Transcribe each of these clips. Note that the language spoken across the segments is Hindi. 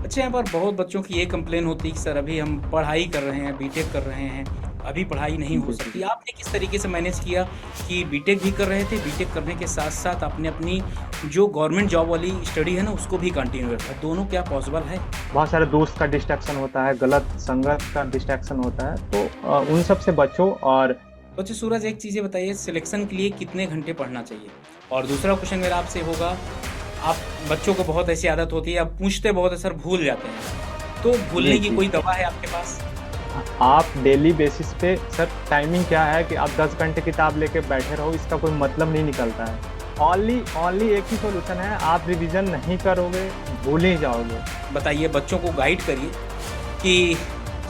अच्छा, यहाँ पर बहुत बच्चों की ये कंप्लेन होती है कि सर अभी हम पढ़ाई कर रहे हैं, बीटेक कर रहे हैं, अभी पढ़ाई नहीं हो जी, जी, सकती। जी। आपने किस तरीके से मैनेज किया कि बीटेक भी कर रहे थे, बीटेक करने के साथ-साथ आपने अपनी जो गवर्नमेंट जॉब वाली स्टडी है ना, उसको भी कंटिन्यू रखा? दोनों क्या पॉसिबल है? बहुत सारे दोस्त का डिस्ट्रैक्शन होता है, गलत संगत का डिस्ट्रैक्शन होता है, तो उन सब से बचो। और तो अच्छा सूरज, एक चीज़ ये बताइए, सिलेक्शन के लिए कितने घंटे पढ़ना चाहिए? और दूसरा क्वेश्चन मेरा आपसे होगा, आप बच्चों को बहुत ऐसी आदत होती है, आप पूछते बहुत है, सर भूल जाते हैं। तो जी, भूलने की जी, कोई दवा है आपके पास? आप डेली बेसिस पे सर, टाइमिंग क्या है कि आप 10 घंटे किताब लेके बैठे रहो, इसका कोई मतलब नहीं निकलता है। ओनली ओनली एक ही सॉल्यूशन है, आप रिवीजन नहीं करोगे, भूल ही जाओगे। बताइए, बच्चों को गाइड करिए कि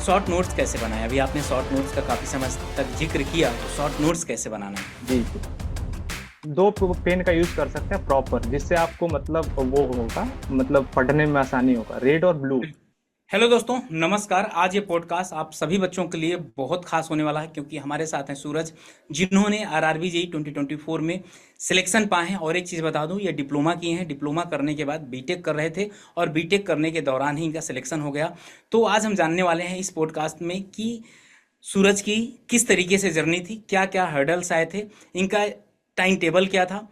शॉर्ट नोट्स कैसे बनाएं। अभी आपने शॉर्ट नोट्स का काफ़ी समय तक जिक्र किया, तो शॉर्ट नोट्स कैसे बनाना है? जी, जी। दो पेन का यूज कर सकते हैं प्रॉपर, जिससे आपको मतलब वो होगा, मतलब पढ़ने में आसानी होगा, रेड और ब्लू। हेलो दोस्तों, नमस्कार। आज ये पॉडकास्ट आप सभी बच्चों के लिए बहुत खास होने वाला है, क्योंकि हमारे साथ हैं सूरज, जिन्होंने आरआरबी जेई 2024 में सिलेक्शन पाए हैं। और एक चीज़ बता दूं, ये डिप्लोमा किए हैं, डिप्लोमा करने के बाद बीटेक कर रहे थे, और बीटेक करने के दौरान ही इनका सिलेक्शन हो गया। तो आज हम जानने वाले हैं इस पॉडकास्ट में कि सूरज की किस तरीके से जर्नी थी, क्या क्या हर्डल्स आए थे, इनका टाइम टेबल क्या था,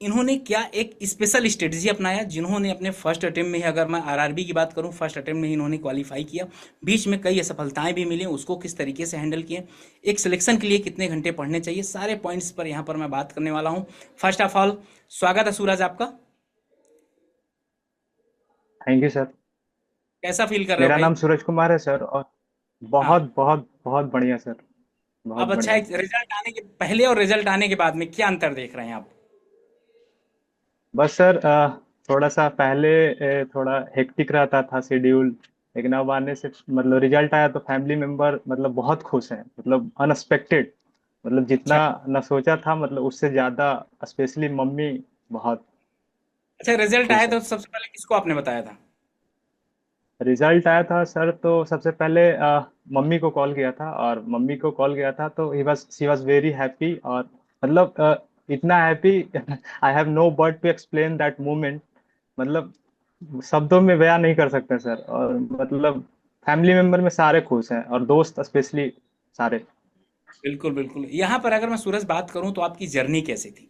इन्होंने क्या एक स्पेशल स्ट्रेटजी अपनाया, जिन्होंने अपने फर्स्ट अटेम्प्ट में ही, अगर मैं आरआरबी की बात करूं, फर्स्ट अटेम्प्ट में ही इन्होंने क्वालिफाई किया, बीच में कई असफलताएं भी मिली, उसको किस तरीके से हैंडल किए, एक सिलेक्शन के लिए कितने घंटे पढ़ने चाहिए, सारे पॉइंट्स पर यहाँ पर मैं बात करने वाला हूँ। फर्स्ट ऑफ ऑल, स्वागत है सूरज आपका। Thank you sir. कैसा फील कर रहे हो मेरा भाई? नाम सूरज कुमार है सर, और हाँ। बहुत बहुत बहुत बढ़िया सर, बहुत अब अच्छा, बढ़िया। एक रिजल्ट आने के पहले और रिजल्ट आने के बाद में क्या अंतर देख रहे हैं आप? बस सर, थोड़ा सा पहले थोड़ा हेक्टिक रहता था शेड्यूल, लेकिन अब आने से मतलब रिजल्ट आया तो फैमिली मेंबर मतलब बहुत खुश हैं, मतलब अनएक्सपेक्टेड, मतलब अच्छा। जितना न सोचा था, मतलब उससे ज्यादा, स्पेशली मम्मी बहुत अच्छा, रिजल्ट आया खुश है। तो सबसे पहले किसको आपने बताया था? रिजल्ट आया था सर, तो सबसे पहले मम्मी को कॉल किया था, और मम्मी को कॉल किया था तो शी वाज वेरी हैप्पी, और मतलब इतना happy I have no word to explain that moment, मतलब शब्दों में बयां नहीं कर सकते सर। और मतलब फैमिली मेंबर में सारे खुश हैं, और दोस्त स्पेशली सारे। बिल्कुल बिल्कुल। यहाँ पर अगर मैं सूरज बात करूँ, तो आपकी जर्नी कैसी थी?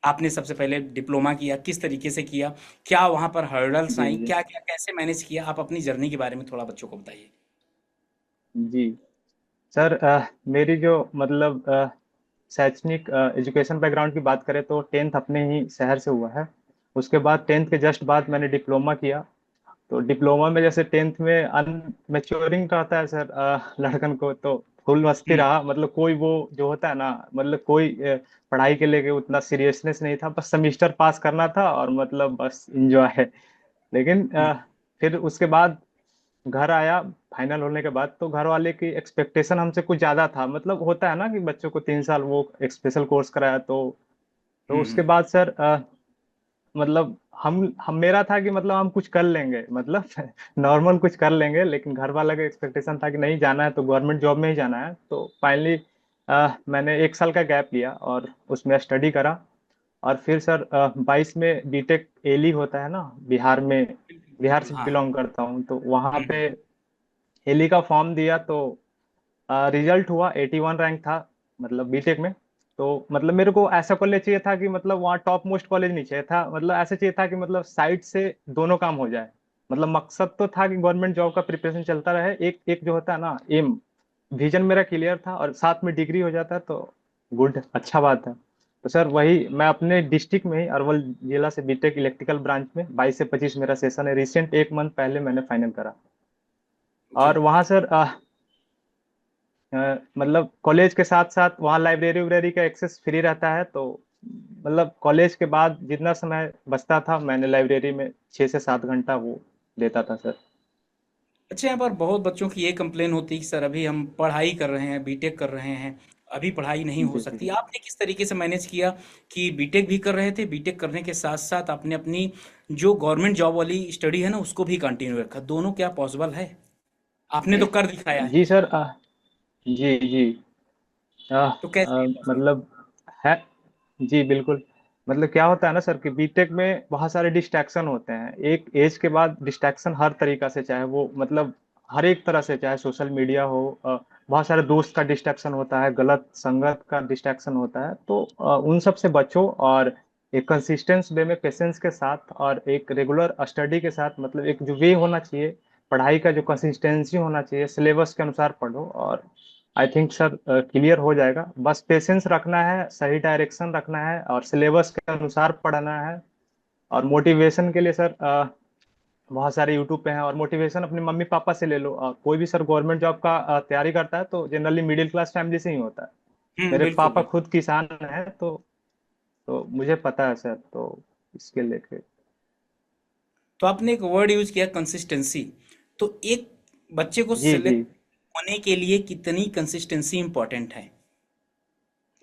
आपने सबसे पहले डिप्लोमा किया, किस तरीके से किया, क्या वहाँ पर हर्डल्स जी, आई, जी, क्या क्या कैसे मैनेज किया? आप अपनी जर्नी के बारे में थोड़ा बच्चों को बताइए। जी सर। मेरी जो मतलब शैक्षणिक एजुकेशन बैकग्राउंड की बात करें तो 10th अपने ही शहर से हुआ है। उसके बाद 10th के जस्ट बाद मैंने डिप्लोमा किया। तो डिप्लोमा में जैसे 10th में अनमेच्योरिंग रहता है सर, लड़कन को तो फुल मस्ती हम्म। रहा, मतलब कोई वो जो होता है ना, मतलब कोई पढ़ाई के लेके उतना सीरियसनेस नहीं था, बस सेमिस्टर पास करना था और मतलब बस एंजॉय है। लेकिन हम्म। फिर उसके बाद घर आया, फाइनल होने के बाद तो घर वाले की एक्सपेक्टेशन हमसे कुछ ज्यादा था, मतलब होता है ना कि बच्चों को 3 साल वो एक स्पेशल कोर्स कराया, तो उसके हम्म। बाद सर मतलब हम मेरा था कि मतलब हम कुछ कर लेंगे, मतलब नॉर्मल कुछ कर लेंगे, लेकिन घर वाला का एक्सपेक्टेशन था कि नहीं जाना है तो गवर्नमेंट जॉब में ही जाना है। तो फाइनली मैंने 1 साल का गैप लिया और उसमें स्टडी करा। और फिर सर 22 में बीटेक एली होता है ना, बिहार में, बिल्कुल बिहार बिल्कुल, से हाँ। बिलोंग करता हूँ, तो वहाँ हम्म। पे एली का फॉर्म दिया तो रिजल्ट हुआ, 81 रैंक था मतलब बीटेक में। तो मतलब मेरे को ऐसा कॉलेज चाहिए था कि मतलब वहाँ टॉप मोस्ट कॉलेज नहीं चाहिए था, मतलब ऐसा चाहिए था कि मतलब साइड से दोनों काम हो जाए। मतलब मकसद तो था कि गवर्नमेंट जॉब का प्रिपरेशन चलता रहे, एक एक जो होता है ना एम, विजन मेरा क्लियर था, और साथ में डिग्री हो जाता तो गुड, अच्छा बात है। तो सर वही मैं अपने डिस्ट्रिक्ट में ही अरवल जिला से बीटेक इलेक्ट्रिकल ब्रांच में 22 से 25 मेरा सेशन है, रिसेंट 1 मंथ पहले मैंने फाइनल करा। ओके। और वहाँ सर मतलब कॉलेज के साथ साथ वहाँ लाइब्रेरी वाइब्रेरी का एक्सेस फ्री रहता है, तो मतलब कॉलेज के बाद जितना समय बचता था मैंने लाइब्रेरी में 6 से 7 घंटा वो देता था सर। अच्छा, यहाँ पर बहुत बच्चों की ये कंप्लेन होती है कि सर अभी हम पढ़ाई कर रहे हैं, बीटेक कर रहे हैं, अभी पढ़ाई नहीं हो जी, जी, सकती। जी। आपने किस तरीके से मैनेज किया कि बीटेक भी कर रहे थे, बीटेक करने के साथ साथ आपने अपनी जो गवर्नमेंट जॉब वाली स्टडी है ना, उसको भी कंटिन्यू रखा? दोनों क्या पॉसिबल है? आपने तो कर दिखाया है। जी सर, जी, जी। तो कैसे ये पॉसिबल? मतलब है, जी बिल्कुल। मतलब क्या होता है ना सर कि बीटेक में बहुत सारे डिस्ट्रैक्शन होते हैं, एक एज के बाद डिस्ट्रैक्शन हर तरीका से, चाहे वो मतलब हर एक तरह से, चाहे सोशल मीडिया हो, बहुत सारे दोस्त का डिस्ट्रैक्शन होता है, गलत संगत का डिस्ट्रैक्शन होता है, तो उन सब से बचो और एक कंसिस्टेंस वे में पेशेंस के साथ और एक रेगुलर स्टडी के साथ, मतलब एक जो वे होना चाहिए पढ़ाई का, जो कंसिस्टेंसी होना चाहिए, सिलेबस के अनुसार पढ़ो और आई थिंक सर क्लियर हो जाएगा। बस पेशेंस रखना है, सही डायरेक्शन रखना है और सिलेबस के अनुसार पढ़ना है। और मोटिवेशन के लिए सर बहुत सारे यूट्यूब पे हैं, और मोटिवेशन अपने मम्मी पापा से ले लो। कोई भी सर गवर्नमेंट जॉब का तैयारी करता है तो जनरली मिडिल क्लास फैमिली से ही होता है। मेरे बिल्कुल पापा बिल्कुल। खुद किसान हैं, तो मुझे पता है सर, तो इसके लेके। तो आपने एक वर्ड यूज किया कंसिस्टेंसी। तो एक बच्चे को जी जी। सिलेक्ट होने के लिए कितनी कंसिस्टेंसी इंपॉर्टेंट है?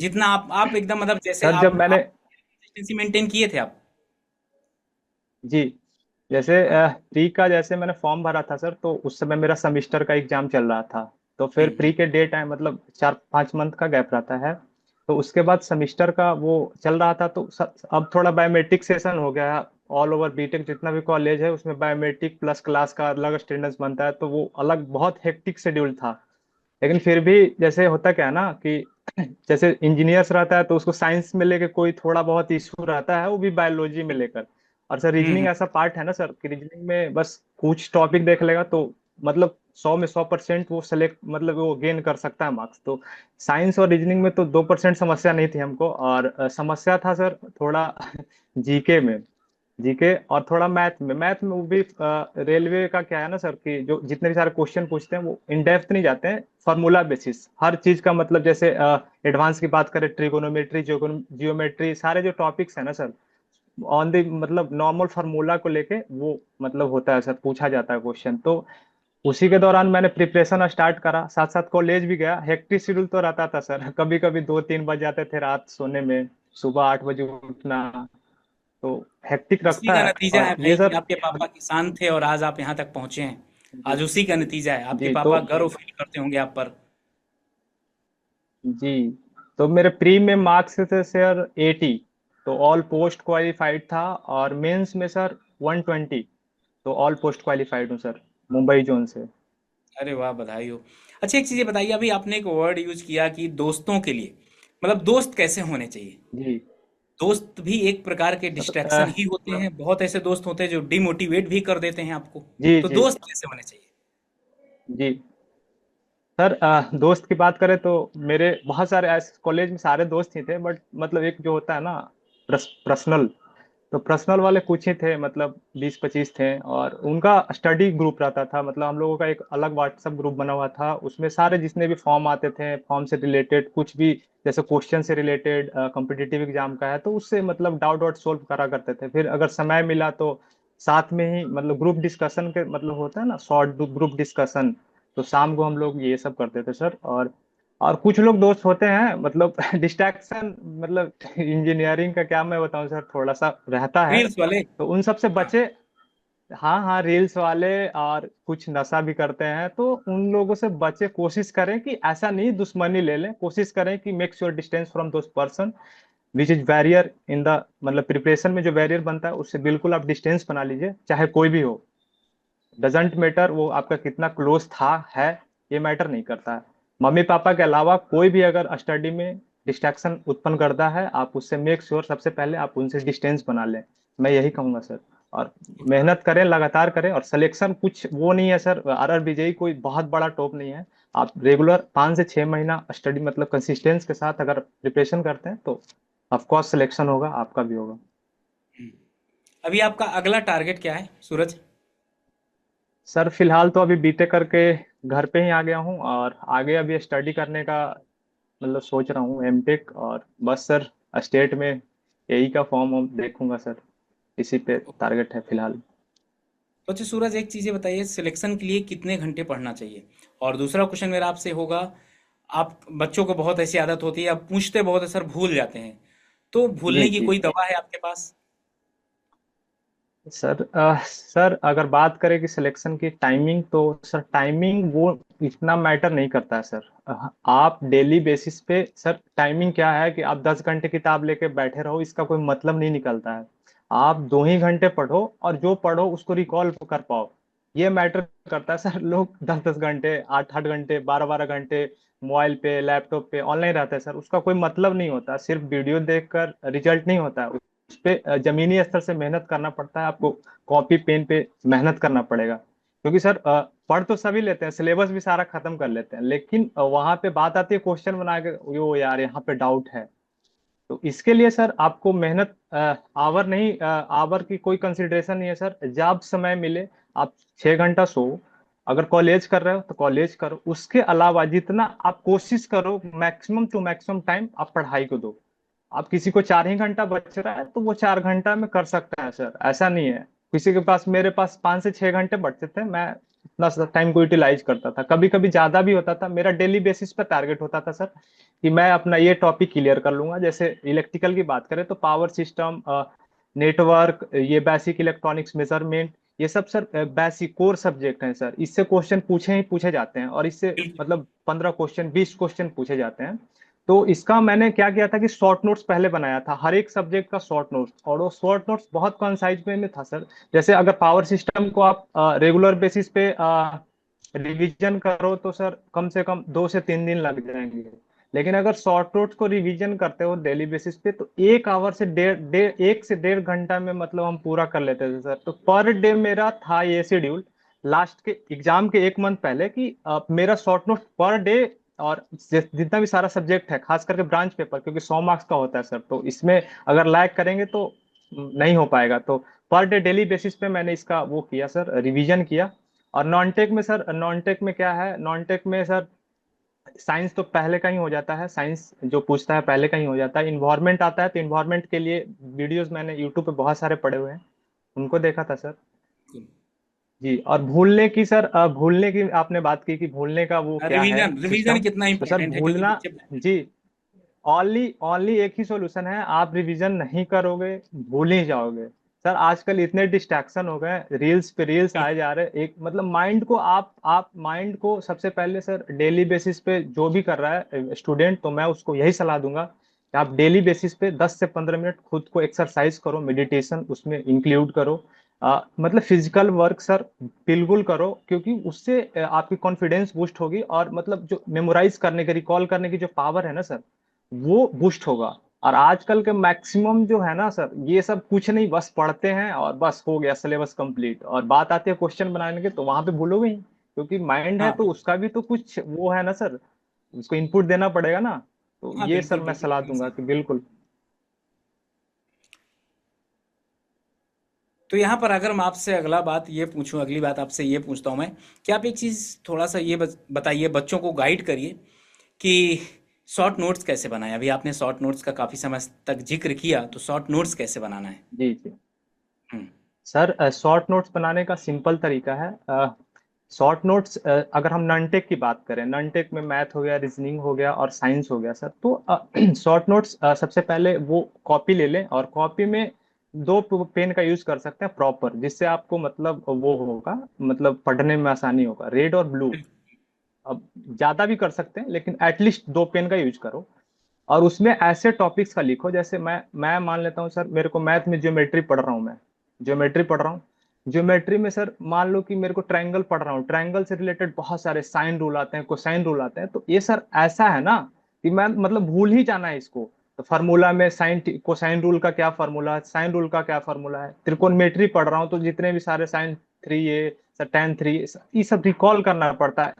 जितना आप एकदम मतलब जैसे सर जब आप मैंने कंसिस्टेंसी मेंटेन किए थे आप। जी, जैसे प्री का जैसे मैंने फॉर्म भरा था सर, तो उस समय मेरा सेमिस्टर का एग्जाम चल रहा था। तो फिर प्री हम्म। के डे टाइम मतलब 4-5 मंथ का गैप रहता है। तो उसके बाद सेमिस्टर का वो चल रहा था, तो अब थोड़ा बायोमेट्रिक सेशन हो गया है। ऑल ओवर बीटेक जितना भी कॉलेज है उसमें बायोमेट्रिक प्लस क्लास का अलग अटेंडेंस बनता है, तो वो अलग बहुत हेक्टिक शेड्यूल था। लेकिन फिर भी जैसे होता क्या है ना कि जैसे इंजीनियर्स रहता है तो उसको साइंस में लेके कोई थोड़ा बहुत इशू रहता है, वो भी बायोलॉजी में लेकर। और सर रीजनिंग हम्म। ऐसा पार्ट है ना सर कि रीजनिंग में बस कुछ टॉपिक देख लेगा तो मतलब 100 में 100% वो सेलेक्ट, मतलब वो गेन कर सकता है मार्क्स। तो साइंस और रीजनिंग में तो 2% समस्या नहीं थी हमको, और समस्या था सर थोड़ा जीके में। जीके और थोड़ा मैथ में वो भी रेलवे का क्या है ना सर कि जो जितने भी सारे क्वेश्चन पूछते हैं वो इन डेप्थ नहीं जाते हैं, फॉर्मूला बेसिस हर चीज का, मतलब जैसे एडवांस की बात करें, ट्रिगोनोमेट्री, जियोमेट्री, सारे जो टॉपिक्स है ना सर, ऑन द मतलब नॉर्मल फार्मूला को लेके वो मतलब होता है सर, पूछा जाता है क्वेश्चन। तो उसी के दौरान मैंने प्रिपरेशन स्टार्ट करा, साथ साथ कॉलेज भी गया। हेक्टिक शेड्यूल तो रहता था सर, कभी कभी 2-3 बज जाते थे रात सोने में, सुबह 8 बजे उठना, तो हेक्टिक उसी रखता का है। नतीजा है और भाई ये कि सर आपके पापा किसान थे और आज आप यहाँ तक पहुंचे हैं। जी आज उसी का नतीजा है, आपके जी। तो पापा गर्व फील करते होंगे आप पर। जी, तो मेरे प्री में मार्क्स थे सर 80, तो ऑल पोस्ट क्वालिफाइड था। और मेंस में सर 120, तो ऑल पोस्ट क्वालिफाइड हूँ सर, मुंबई जोन से। अरे वाह, बधाई हो। अच्छा, एक चीज ये बताइए, अभी आपने एक वर्ड यूज किया कि दोस्तों के लिए, मतलब दोस्त कैसे होने चाहिए? जी दोस्त भी एक प्रकार के सर डिस्ट्रैक्शन ही होते हैं, बहुत ऐसे दोस्त होते हैं जो डिमोटिवेट भी कर देते हैं आपको। जी तो जी दोस्त कैसे होने चाहिए? जी। सर दोस्त की बात करें तो मेरे बहुत सारे ऐसे कॉलेज में सारे दोस्त ही थे, बट मतलब एक जो होता है ना पर्सनल, तो पर्सनल वाले कुछ ही थे, मतलब 20-25 थे। और उनका स्टडी ग्रुप रहता था, मतलब हम लोगों का एक अलग व्हाट्सएप ग्रुप बना हुआ था, उसमें सारे जितने भी फॉर्म आते थे, फॉर्म से रिलेटेड कुछ भी, जैसे क्वेश्चन से रिलेटेड कॉम्पिटिटिव एग्जाम का है तो उससे मतलब डाउट वाउट सोल्व करा करते थे। फिर अगर समय मिला तो साथ में ही मतलब ग्रुप डिस्कशन के, मतलब होता है ना शॉर्ट ग्रुप डिस्कशन, तो शाम को हम लोग ये सब करते थे सर। और कुछ लोग दोस्त होते हैं मतलब डिस्ट्रैक्शन, मतलब इंजीनियरिंग का क्या मैं बताऊं सर, थोड़ा सा रहता है, रील्स वाले। तो उन सब से हाँ। बचे। हाँ हाँ, रील्स वाले और कुछ नशा भी करते हैं, तो उन लोगों से बचे। कोशिश करें कि ऐसा नहीं दुश्मनी ले लें, कोशिश करें कि make sure distance from those person which is barrier in the, मतलब प्रिपरेशन में जो बैरियर बनता है उससे बिल्कुल आप डिस्टेंस बना लीजिए, चाहे कोई भी हो। डजेंट मैटर वो आपका कितना क्लोज था है, ये मैटर नहीं करता है। मम्मी पापा के अलावा कोई भी अगर स्टडी में डिस्ट्रैक्शन उत्पन्न करता है, आप उससे मेक श्योर सबसे पहले आप उनसे डिस्टेंस बना लें, मैं यही कहूंगा सर। और मेहनत करें, लगातार करें, और सिलेक्शन कुछ वो नहीं है सर, RRBJई कोई बहुत बड़ा टॉप नहीं है। आप रेगुलर 5 से 6 महीना स्टडी मतलब कंसिस्टेंस के साथ अगर प्रिपरेशन करते हैं तो ऑफकोर्स सिलेक्शन होगा, आपका भी होगा। अभी आपका अगला टारगेट क्या है सूरज? सर फिलहाल तो अभी बीटेक करके घर पे ही आ गया हूँ, और आगे अभी स्टडी करने का मतलब सोच रहा हूँ एमटेक। और बस सर स्टेट में यही का फॉर्म हम देखूंगा सर, इसी पे टारगेट है फिलहाल। तो अच्छा सूरज, एक चीज़ ये बताइए, सिलेक्शन के लिए कितने घंटे पढ़ना चाहिए? और दूसरा क्वेश्चन मेरा आपसे होगा, आप बच्चों को बहुत ऐसी आदत होती है, आप पूछते बहुत है सर, भूल जाते हैं। तो जी भूलने की जी। कोई दवा है आपके पास? सर अगर बात करें कि सिलेक्शन की टाइमिंग, तो सर टाइमिंग वो इतना मैटर नहीं करता है सर। आप डेली बेसिस पे सर, टाइमिंग क्या है कि आप 10 घंटे किताब लेके बैठे रहो, इसका कोई मतलब नहीं निकलता है। आप 2 ही घंटे पढ़ो और जो पढ़ो उसको रिकॉल कर पाओ, ये मैटर करता है सर। लोग 10-10 घंटे, 8-8 घंटे, 12-12 घंटे मोबाइल पे, लैपटॉप पे ऑनलाइन रहते हैं सर, उसका कोई मतलब नहीं होता। सिर्फ वीडियो देखकर रिजल्ट नहीं होता है, उस पे जमीनी स्तर से मेहनत करना पड़ता है आपको। कॉपी पेन पे मेहनत करना पड़ेगा, क्योंकि सर पढ़ तो सभी लेते हैं, सिलेबस भी सारा खत्म कर लेते हैं, लेकिन वहां पे बात आती है क्वेश्चन बना के, यो यार यहाँ पे डाउट है। तो इसके लिए सर आपको मेहनत, आवर नहीं, आवर की कोई कंसिडरेशन नहीं है सर। जब समय मिले आप 6 घंटा सो। अगर कॉलेज कर रहे हो तो कॉलेज करो, उसके अलावा जितना आप कोशिश करो, मैक्सिमम टू मैक्सिमम टाइम आप पढ़ाई को दो। आप किसी को 4 ही घंटा बच रहा है तो वो 4 घंटा में कर सकता है सर, ऐसा नहीं है। किसी के पास, मेरे पास 5 से 6 घंटे बचते थे, मैं उतना टाइम को यूटिलाइज करता था। कभी कभी ज्यादा भी होता था, मेरा डेली बेसिस पे टारगेट होता था सर कि मैं अपना ये टॉपिक क्लियर कर लूंगा। जैसे इलेक्ट्रिकल की बात करें तो पावर सिस्टम, नेटवर्क, ये बेसिक इलेक्ट्रॉनिक्स मेजरमेंट, ये सब सर बेसिक कोर सब्जेक्ट हैं सर। इससे क्वेश्चन पूछे ही पूछे जाते हैं, और इससे बिल्कुल। मतलब 15 क्वेश्चन, 20 क्वेश्चन पूछे जाते हैं। तो इसका मैंने क्या किया था कि शॉर्ट नोट्स पहले बनाया था, हर एक सब्जेक्ट का शॉर्ट नोट्स, और वो शॉर्ट नोट्स बहुत कंसाइज में था सर। जैसे अगर पावर सिस्टम को आप रेगुलर बेसिस पे रिवीजन करो तो सर कम से कम 2 से 3 दिन लग जाएंगे। लेकिन अगर शॉर्ट नोट्स को रिवीजन करते हो डेली बेसिस पे तो 1 आवर से डेढ़ डेढ़ 1 से 1.5 घंटा में मतलब हम पूरा कर लेते थे सर। तो पर डे मेरा था ये शेड्यूल, लास्ट के एग्जाम के 1 मंथ पहले, कि मेरा शॉर्ट नोट पर डे, और जितना भी सारा सब्जेक्ट है, खास करके ब्रांच पेपर, क्योंकि 100 मार्क्स का होता है सर, तो इसमें अगर लैग करेंगे तो नहीं हो पाएगा। तो पर डे डेली बेसिस पे मैंने इसका वो किया सर, रिवीजन किया। और नॉन टेक में सर, नॉन टेक में क्या है, नॉन टेक में सर साइंस तो पहले का ही हो जाता है, साइंस जो पूछता है पहले का ही हो जाता है। इन्वायरमेंट आता है तो इन्वायरमेंट के लिए वीडियोस मैंने यूट्यूब पे बहुत सारे पड़े हुए हैं, उनको देखा था सर। जी। और भूलने की सर, भूलने की आपने बात की कि भूलने का वो क्या है रिवीजन रिवीजन सिस्टम। कितना तो सर इंपॉर्टेंट है, क्योंकि भूलना, बच्चे। जी, ओनली ओनली एक ही सॉल्यूशन है, आप रिवीजन नहीं करोगे भूल ही जाओगे। सर आजकल इतने डिस्ट्रैक्शन हो गए, रील्स पे रील्स आए जा रहे हैं, एक मतलब माइंड को आप माइंड को सबसे पहले सर डेली बेसिस पे जो भी कर रहा है स्टूडेंट, तो मैं उसको यही सलाह दूंगा कि आप डेली बेसिस पे 10 से 15 मिनट खुद को एक्सरसाइज करो, मेडिटेशन उसमें इंक्लूड करो। मतलब फिजिकल वर्क सर बिल्कुल करो, क्योंकि उससे आपकी कॉन्फिडेंस बूस्ट होगी, और मतलब जो मेमोराइज करने की, रिकॉल करने की जो पावर है ना सर, वो बूस्ट होगा। और आजकल के मैक्सिमम जो है ना सर, ये सब कुछ नहीं, बस पढ़ते हैं और बस हो गया सिलेबस कंप्लीट, और बात आती है क्वेश्चन बनाने के तो वहां पे भूलोगे ही, क्योंकि माइंड है हाँ तो उसका भी तो कुछ वो है ना सर, उसको इनपुट देना पड़ेगा ना। तो हाँ, ये सर बिल्कुल मैं बिल्कुल सलाह आपने दूंगा सही। कि बिल्कुल। तो यहाँ पर अगर मैं आपसे अगला बात ये पूछूं, अगली बात आपसे ये पूछता हूँ मैं, कि आप एक चीज़ थोड़ा सा ये बताइए, बच्चों को गाइड करिए कि शॉर्ट नोट्स कैसे बनाएं। अभी आपने शॉर्ट नोट्स का काफ़ी समय तक जिक्र किया, तो शॉर्ट नोट्स कैसे बनाना है? जी जी। हम्म। सर शॉर्ट नोट्स बनाने का सिंपल तरीका है। शॉर्ट नोट्स, अगर हम नॉनटेक की बात करें, नॉनटेक में मैथ हो गया, रीजनिंग हो गया और साइंस हो गया सर, तो शॉर्ट नोट्स सबसे पहले वो कॉपी ले लें, और कॉपी में दो पेन का यूज कर सकते हैं प्रॉपर, जिससे आपको मतलब वो होगा, मतलब पढ़ने में आसानी होगा, रेड और ब्लू। अब ज्यादा भी कर सकते हैं, लेकिन एटलीस्ट दो पेन का यूज करो। और उसमें ऐसे टॉपिक्स का लिखो, जैसे मैं मान लेता हूँ सर, मेरे को मैथ में ज्योमेट्री पढ़ रहा हूँ मैं, ज्योमेट्री पढ़ रहा हूँ। ज्योमेट्री में सर मान लो कि मेरे को ट्रायंगल पढ़ रहा हूँ, ट्रायंगल से रिलेटेड बहुत सारे साइन रूल आते हैं, कोसाइन रूल आते हैं, तो ये सर ऐसा है ना कि मैं मतलब भूल ही जाना है इसको। तो फार्मूला में साइन कोसाइन रूल का क्या फार्मूला है, साइन रूल का क्या फार्मूला है, त्रिकोणमिति पढ़ रहा हूँ तो जितने भी सारे साइन थ्री ए, tan थ्री, ये सब रिकॉल करना पड़ता है।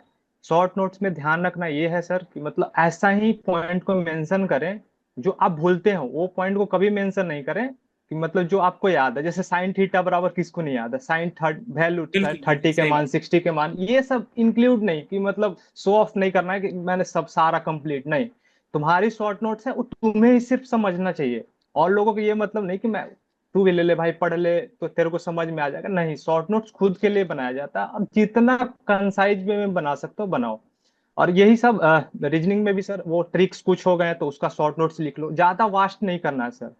शॉर्ट नोट्स में ध्यान रखना ये है सर कि मतलब ऐसा ही पॉइंट को मेंशन करें जो आप भूलते हो, वो पॉइंट को कभी मेंशन नहीं करें कि मतलब जो आपको याद है। जैसे साइन थीटा बराबर किसको नहीं याद है, साइन थर्ड वैल्यू बिल्कुल बिल्कुल 30 के सही मान, बात। 60 के मान, ये सब इंक्लूड नहीं, कि मतलब शो ऑफ नहीं करना है कि मैंने सब सारा कंप्लीट नहीं। तुम्हारी शॉर्ट नोट्स है वो तुम्हें ही सिर्फ समझना चाहिए, और लोगों को ये मतलब नहीं कि मैं, तू भी ले ले भाई पढ़ ले तो तेरे को समझ में आ जाएगा, नहीं, शॉर्ट नोट्स खुद के लिए बनाया जाता है, और जितना कंसाइज में बना सकते हो बनाओ। और यही सब रीजनिंग में भी सर वो ट्रिक्स कुछ हो गए तो उसका शॉर्ट नोट्स लिख लो, ज्यादा वास्ट नहीं करना है सर।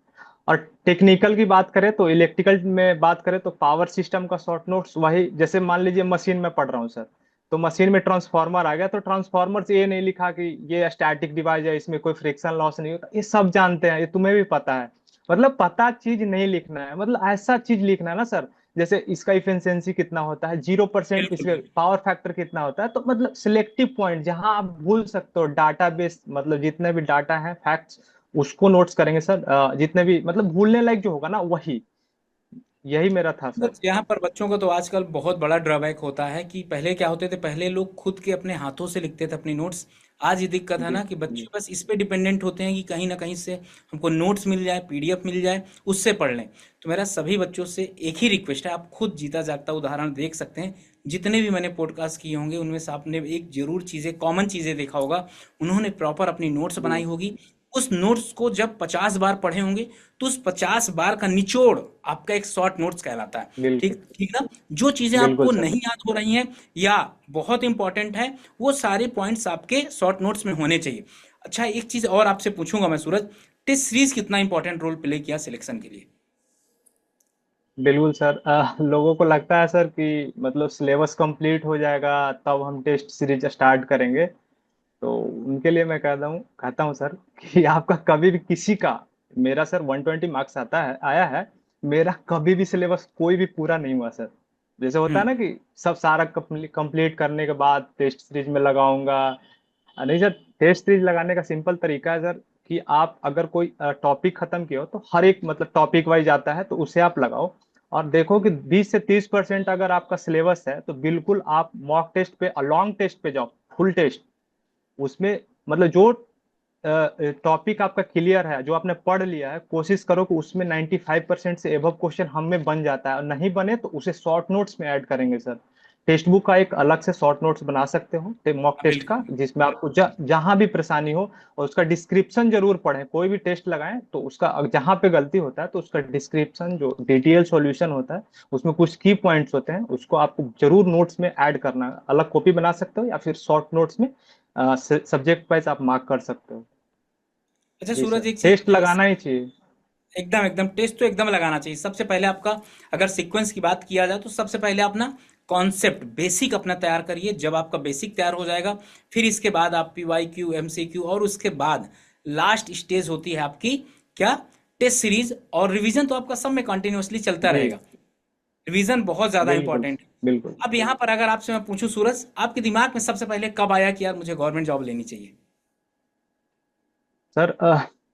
और टेक्निकल की बात करें तो इलेक्ट्रिकल में बात करें तो पावर सिस्टम का शॉर्ट नोट्स वही, जैसे मान लीजिए मशीन में पढ़ रहा हूँ सर, तो मशीन में ट्रांसफार्मर आ गया तो ट्रांसफार्मर से ये नहीं लिखा कि ये स्टैटिक डिवाइस है, इसमें कोई फ्रिक्शन लॉस नहीं होता, ये सब जानते हैं, ये तुम्हें भी पता है। मतलब पता चीज नहीं लिखना है, मतलब ऐसा चीज लिखना है ना सर, जैसे इसका इफिशियंसी कितना होता है, 0%, बिल्कुल इसका बिल्कुल। पावर फैक्टर कितना होता है, तो मतलब सिलेक्टिव पॉइंट जहां आप भूल सकते हो, डाटाबेस मतलब जितने भी डाटा है फैक्ट्स उसको नोट्स करेंगे सर, जितने भी मतलब भूलने लायक जो होगा ना वही, यही मेरा था सर। बस यहाँ पर बच्चों को तो आजकल बहुत बड़ा ड्रॉबैक होता है कि पहले क्या होते थे, पहले लोग खुद के अपने हाथों से लिखते थे अपनी नोट्स। आज ये दिक्कत है जी ना कि बच्चे जी बस इस पे डिपेंडेंट होते हैं कि कहीं ना कहीं से हमको नोट्स मिल जाए, पीडीएफ मिल जाए, उससे पढ़ लें। तो मेरा सभी बच्चों से एक ही रिक्वेस्ट है, आप खुद जीता जागता उदाहरण देख सकते हैं। जितने भी मैंने पॉडकास्ट किए होंगे उनमें से आपने एक जरूर चीज़ें, कॉमन चीज़ें देखा होगा। उन्होंने प्रॉपर अपनी नोट्स बनाई जी। होगी। उस नोट्स को जब 50 बार पढ़े होंगे तो उस 50 बार का निचोड़ आपका एक शॉर्ट नोट्स कहलाता है। बिल्कुल ठीक ठीक ना। जो चीजें बिल्कुल आपको सर। नहीं याद हो रही हैं या बहुत इंपॉर्टेंट है, वो सारे पॉइंट्स आपके शॉर्ट नोट्स में होने चाहिए। अच्छा, एक चीज और आपसे पूछूंगा मैं सूरज, टेस्ट सीरीज कितना इंपॉर्टेंट रोल प्ले किया सिलेक्शन के लिए? बिल्कुल सर, लोगों को लगता है सर कि मतलब सिलेबस कंप्लीट हो जाएगा तब हम टेस्ट सीरीज स्टार्ट करेंगे, तो उनके लिए मैं कहता हूँ सर कि आपका कभी भी किसी का, मेरा सर 120 मार्क्स आता है आया है, मेरा कभी भी सिलेबस कोई भी पूरा नहीं हुआ सर। जैसे होता है हम्म। ना कि सब सारा कंप्लीट करने के बाद टेस्ट सीरीज में लगाऊंगा, नहीं सर, टेस्ट सीरीज लगाने का सिंपल तरीका है सर कि आप अगर कोई टॉपिक खत्म किया हो तो हर एक मतलब टॉपिक वाइज आता है तो उसे आप लगाओ, और देखो कि 20 से 30% अगर आपका सिलेबस है तो बिल्कुल आप मॉक टेस्ट पे, लॉन्ग टेस्ट पे जाओ, फुल टेस्ट उसमें, मतलब जो टॉपिक आपका क्लियर है, जो आपने पढ़ लिया है, कोशिश करो कि उसमें 95% से एबव क्वेश्चन हम में बन जाता है, और नहीं बने तो उसे शॉर्ट नोट्स में ऐड करेंगे सर। टेक्स्ट बुक का एक अलग से शॉर्ट नोट्स बना सकते हो मॉक हाँ, टेस्ट बिल्कुल। का, जिसमें आपको जहां भी परेशानी हो, और उसका डिस्क्रिप्शन जरूर पढ़ें, कोई भी टेस्ट लगाएं तो उसका जहां पे गलती होता है तो उसका डिस्क्रिप्शन जो डिटेल सॉल्यूशन होता है, उसमें कुछ की पॉइंट्स होते हैं, उसको आपको जरूर नोट्स में ऐड करना है। अलग कॉपी बना सकते हो या फिर शॉर्ट नोट्स में सब्जेक्ट वाइज आप मार्क कर सकते हो। अच्छा जी सूरज, सर, एक टेस्ट चीज, लगाना ही चाहिए। एकदम एकदम टेस्ट तो एकदम लगाना चाहिए। सबसे पहले आपका, अगर सीक्वेंस की बात किया जाए तो सबसे पहले अपना कॉन्सेप्ट बेसिक अपना तैयार करिए। जब आपका बेसिक तैयार हो जाएगा, फिर इसके बाद आप पीवाईक्यू, एमसीक्यू, और उसके बाद लास्ट स्टेज होती है आपकी क्या, टेस्ट सीरीज। और रिवीजन तो आपका सब में कंटिन्यूअसली चलता जी रहेगा। रिवीजन बहुत ज्यादा बिल्कुल इंपॉर्टेंट है। बिल्कुल। अब यहाँ पर अगर आपसे मैं पूछूं सूरज, आपके दिमाग में सबसे पहले कब आया कि यार मुझे गवर्नमेंट जॉब लेनी चाहिए? सर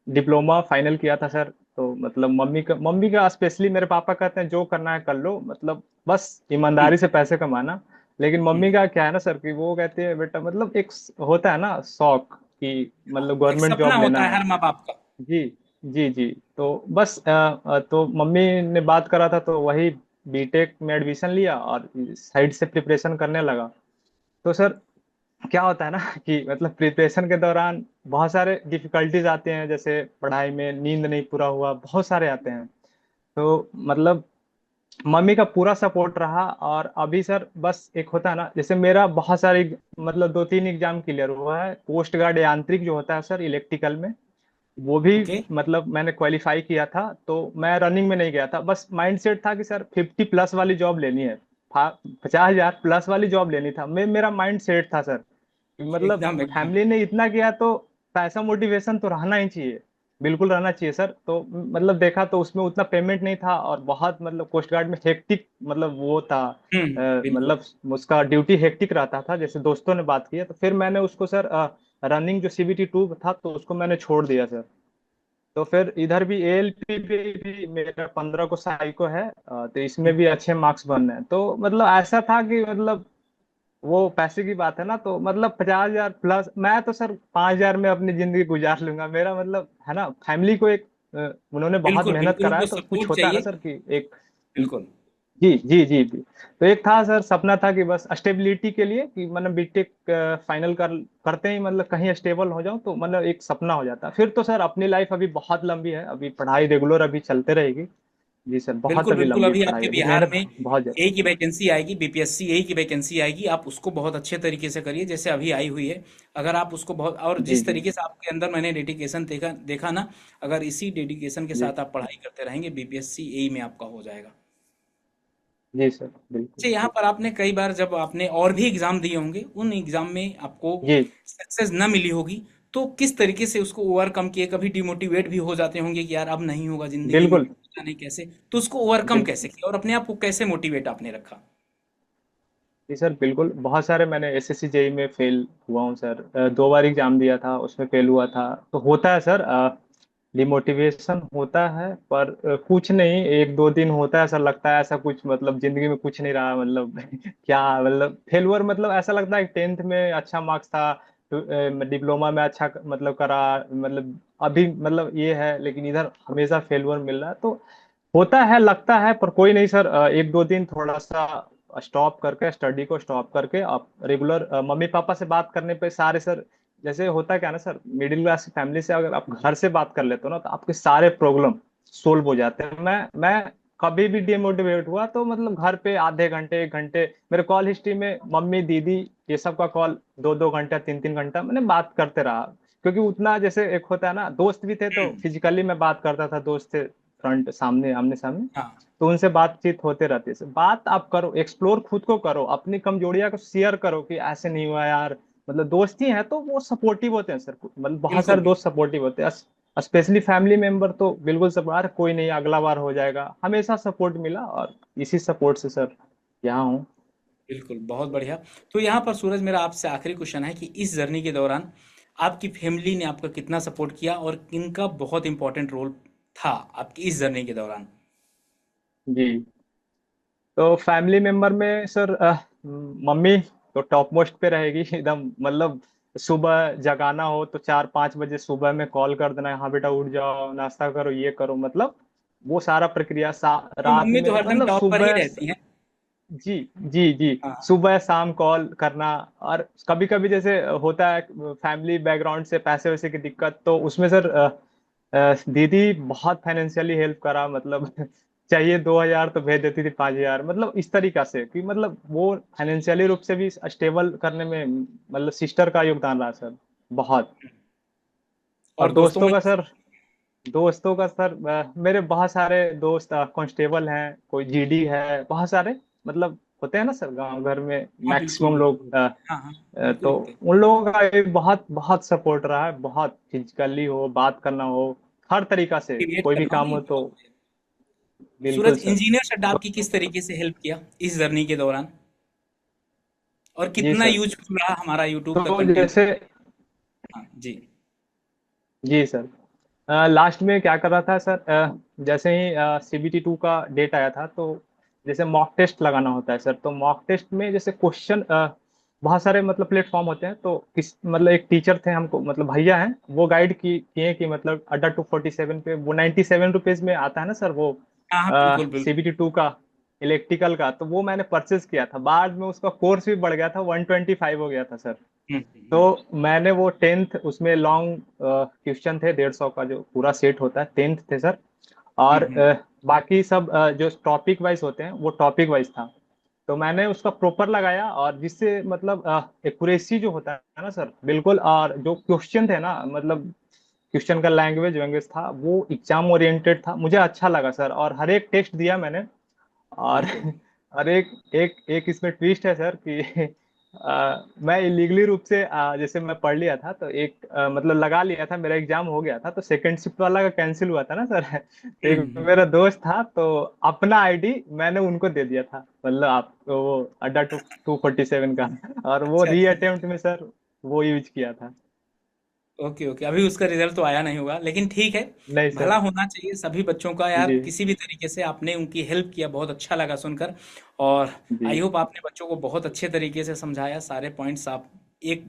डिप्लोमा फाइनल किया था सर, तो मतलब मम्मी का स्पेशली, मेरे पापा कहते हैं जो करना है कर लो, मतलब बस हम्म। ईमानदारी से पैसे कमाना। लेकिन हम्म। मम्मी का क्या है ना सर कि वो कहती है बेटा, मतलब एक होता है ना शौक कि मतलब एक गवर्नमेंट सपना जॉब होता लेना है है। हर माँ बाप का। जी जी जी। तो बस तो मम्मी ने बात करा था तो वही बीटेक में एडमिशन लिया और साइड से प्रिपरेशन करने लगा। तो सर क्या होता है ना कि मतलब प्रिपरेशन के दौरान बहुत सारे डिफिकल्टीज आते हैं, जैसे पढ़ाई में नींद नहीं पूरा हुआ, बहुत सारे आते हैं। तो मतलब मम्मी का पूरा सपोर्ट रहा, और अभी सर बस एक होता है ना, जैसे मेरा बहुत सारे मतलब 2-3 एग्जाम क्लियर हुआ है, कोस्ट गार्ड यांत्रिक जो होता है सर इलेक्ट्रिकल में, वो भी ओके। मतलब मैंने क्वालिफाई किया था, तो मैं रनिंग में नहीं गया था, बस माइंड सेट था कि सर 50+ वाली जॉब लेनी है, 50,000+ वाली जॉब लेनी था, मेरा माइंड सेट था सर। मतलब एकदम एकदम। फैमिली ने इतना किया तो पैसा मोटिवेशन तो रहना ही चाहिए, बिल्कुल रहना चाहिए सर। तो मतलब देखा तो उसमें उतना पेमेंट नहीं था, और बहुत मतलब कोस्ट गार्ड में हेक्टिक मतलब वो था, बिल्कुल। मतलब उसका ड्यूटी हेक्टिक रहता था, जैसे दोस्तों ने बात की है, तो फिर मैंने उसको सर रनिंग जो CBT 2 था तो उसको मैंने छोड़ दिया सर। तो फिर इधर भी ALP भी मेरा 15 को साइको है, तो इसमें भी अच्छे मार्क्स बनने हैं, तो मतलब ऐसा था कि मतलब वो पैसे की बात है ना, तो मतलब 50,000+, मैं तो सर 5,000 में अपनी जिंदगी गुजार लूंगा, मेरा मतलब है ना, फैमिली को एक उन्होंने बहुत बिल्कुल मेहनत बिल्कुल, करा है, उनको तो कुछ सपोर्ट होता है ना चाहिए। सर कि एक। बिल्कुल। जी जी जी जी। तो एक था सर सपना था कि बस स्टेबिलिटी के लिए कि मतलब बीटेक फाइनल करते ही मतलब कहीं स्टेबल हो जाऊं, तो मतलब एक सपना हो जाता। फिर तो सर अपनी लाइफ अभी बहुत लंबी है, अभी पढ़ाई रेगुलर अभी चलते रहेगी, जी सर, बहुत बिल्कुल अभी बिल्कुल, लंबी अभी पढ़ाई आपके है, अभी बिहार मेहनत में बहुत ज्यादा। ए की वैकेंसी आएगी, बीपीएससी ए की वैकेंसी आएगी, आप उसको बहुत अच्छे तरीके से करिए जैसे अभी आई हुई है। अगर आप उसको बहुत, और जी जिस जी तरीके से आपके अंदर मैंने डेडिकेशन देखा देखा ना, अगर इसी डेडिकेशन के जी साथ आप पढ़ाई करते रहेंगे, बीपीएससी ए में आपका हो जाएगा। जी सर, बिल्कुल। अच्छा, यहाँ पर आपने कई बार जब आपने और भी एग्जाम दिए होंगे, उन एग्जाम में आपको जी सक्सेस न मिली होगी, तो किस तरीके से उसको ओवरकम किए? कभी डिमोटिवेट भी हो जाते होंगे कि यार अब नहीं होगा जिंदगी में, बिल्कुल पता नहीं कैसे, तो उसको ओवरकम बिल्कुल। कैसे किया और अपने आप को कैसे मोटिवेट आपने रखा? जी सर, बिल्कुल। बहुत सारे मैंने एसएससी जेई में फेल हुआ हूँ सर। 2 बार एग्जाम दिया था, उसमें फेल हुआ था। तो होता है सर, डिमोटिवेशन होता है, पर कुछ नहीं, 1 2 दिन होता है, ऐसा लगता है ऐसा कुछ मतलब जिंदगी में कुछ नहीं रहा, मतलब क्या मतलब फेलुअर, मतलब ऐसा लगता है 10th में अच्छा मार्क्स था, डिप्लोमा में अच्छा मतलब करा, मतलब अभी मतलब ये है, लेकिन इधर हमेशा फेलुअर मिल रहा है। तो होता है, लगता है, पर कोई नहीं सर। 1 2 दिन थोड़ा सा स्टॉप करके, स्टडी को स्टॉप करके, आप रेगुलर मम्मी पापा से बात करने पे सारे सर, जैसे होता है क्या ना सर, मिडिल क्लास की फैमिली से अगर आप घर से बात कर लेते हो ना, तो आपके सारे प्रॉब्लम सोल्व हो जाते हैं। मैं कभी भी डिमोटिवेट हुआ तो मतलब घर पे आधे घंटे 1 घंटे, मेरे कॉल हिस्ट्री में मम्मी दीदी ये सब का कॉल 2 2 घंटा 3 3 घंटा मैंने बात करते रहा। क्योंकि उतना, जैसे एक होता है ना, दोस्त भी थे तो हम्म। फिजिकली मैं बात करता था, दोस्त थे फ्रंट सामने, आमने सामने, हाँ। तो उनसे बातचीत होते रहती है। बात आप करो, एक्सप्लोर खुद को करो, अपनी कमजोरियां को शेयर करो कि ऐसे नहीं हुआ यार। मतलब दोस्त ही हैं तो वो सपोर्टिव होते हैं सर, मतलब बहुत बिल्कुल सारे बिल्कुल। दोस्त सपोर्टिव होते हैं। स्पेशली फैमिली मेंबर तो बिल्कुल सपोर्ट, अरे कोई नहीं, अगला बार हो जाएगा, हमेशा सपोर्ट मिला, और इसी सपोर्ट से सर यहाँ हूँ। बिल्कुल, बहुत बढ़िया। तो यहाँ पर सूरज, मेरा आपसे आखिरी क्वेश्चन है कि इस जर्नी के दौरान आपकी फैमिली ने आपका कितना सपोर्ट किया और किनका बहुत इंपॉर्टेंट रोल था आपकी इस जर्नी के दौरान? जी, तो फैमिली मेंबर में सर, मम्मी तो टॉप मोस्ट पे रहेगी एकदम, मतलब सुबह जगाना हो तो 4 5 बजे सुबह में कॉल कर देना, हाँ बेटा उठ जाओ, नाश्ता करो, ये करो, मतलब वो सारा प्रक्रिया तो रात मम्मी तो में, हरदम मतलब टॉप पर ही सुबह, रहती हैं। जी जी जी, हाँ। सुबह शाम कॉल करना। और कभी कभी जैसे होता है फैमिली बैकग्राउंड से पैसे वैसे की दिक्कत, तो उसमें सर दीदी बहुत फाइनेंशियली हेल्प करा, मतलब चाहिए 2 हजार तो भेज देती थी 5 हजार, मतलब इस तरीका से कि मतलब वो फाइनेंशियली रूप से भी स्टेबल करने में, मतलब सिस्टर का योगदान रहा सर, बहुत। और और दोस्तों में? दोस्तों का सर, मेरे बहुत सारे दोस्त कांस्टेबल हैं, कोई जीडी है, बहुत सारे, मतलब होते हैं ना सर गांव घर में हाँ बिल्कुल मैक्सिमम लोग। बिल्कुल। हाँ हाँ, बिल्कुल तो होते हैं। उन लोगों का भी बहुत बहुत सपोर्ट रहा है, बहुत, फिजिकली हो, बात करना हो, हर तरीका से क्रिएट कोई भी करना काम नहीं, हो तो। बहुत बढ़िया। बिल्कुल सूरज, सर। इंजीनियर शड्डा तो आपकी किस तरीके से हेल्प किया इस जर्नी के दौरान, और जी कितना सर, यूजफुल रहा हमारा यूट्यूब का तो कंटेंट? जैसे, हाँ जी। जी सर, लास्ट में क्या कर रहा था सर, जैसे ही CBT 2 का डेट आया था, तो जैसे मॉक टेस्ट लगाना होता है सर, तो मॉक टेस्ट में जैसे क्वेश्चन, बहुत सारे मतलब प्लेटफॉर्म होते हैं, तो किस मतलब एक टीचर थे हमको, मतलब भैया हैं, वो गाइड किए कि मतलब अड्डा 247 पे वो 97 रुपीज में आता है ना सर, वो हाँ हाँ, बिल्कुल बिल्कुल। CBT 2 का इलेक्ट्रिकल का, तो वो मैंने परचेज किया था। बाद में उसका कोर्स भी बढ़ गया था, 125 हो गया था सर। तो हम्म। मैंने वो 10th, उसमें लॉन्ग क्वेश्चन थे 150 का, जो पूरा सेट होता है, 10th थे सर। और हम्म। बाकी सब जो टॉपिक वाइज होते हैं वो टॉपिक वाइज था। तो मैंने उसका प्रॉपर लगाया, और जिससे मतलब एक्यूरेसी जो होता है ना सर, बिल्कुल, और जो क्वेश्चन थे ना, मतलब क्वेश्चन का लैंग्वेज वैंग्वेज था, वो एग्जाम ओरिएंटेड था, मुझे अच्छा लगा सर, और हर एक टेस्ट दिया मैंने। और बिल्कुल। और एक एक एक इसमें ट्विस्ट है सर कि मैं इलीगली रूप से, जैसे मैं पढ़ लिया था, तो एक मतलब लगा लिया था, मेरा एग्जाम हो गया था, तो सेकंड शिफ्ट वाला का कैंसिल हुआ था ना सर। तो एक हम्म। मेरा दोस्त था, तो अपना आईडी मैंने उनको दे दिया था, मतलब आप वो अड्डा 247 का, और वो अच्छा री अच्छा। अटेम्प्ट में सर वो यूज किया था। ओके ओके, अभी उसका रिजल्ट तो आया नहीं होगा, लेकिन ठीक है। नहीं भला सर। होना चाहिए सभी बच्चों का यार, जी किसी भी तरीके से आपने उनकी हेल्प किया, बहुत अच्छा लगा सुनकर। और आई जी होप आपने बच्चों को बहुत अच्छे तरीके से समझाया, सारे पॉइंट्स आप एक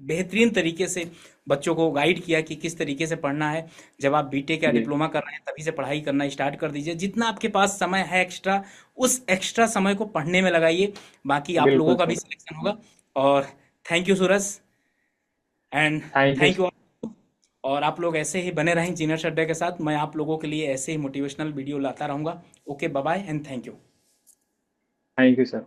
बेहतरीन तरीके से बच्चों को गाइड किया कि किस तरीके से पढ़ना है। जब आप बीटेक या जी डिप्लोमा कर रहे हैं तभी से पढ़ाई करना स्टार्ट कर दीजिए, जितना आपके पास समय है एक्स्ट्रा, उस एक्स्ट्रा समय को पढ़ने में लगाइए, बाकी आप लोगों बिल्कुल का भी सर। सिलेक्शन होगा। और thank you Suraj, and thank you. Thank you. और आप लोग ऐसे ही बने रहें जीनियस अड्डे के साथ। मैं आप लोगों के लिए ऐसे ही मोटिवेशनल वीडियो लाता रहूँगा। Okay, bye bye and thank you. Thank you sir.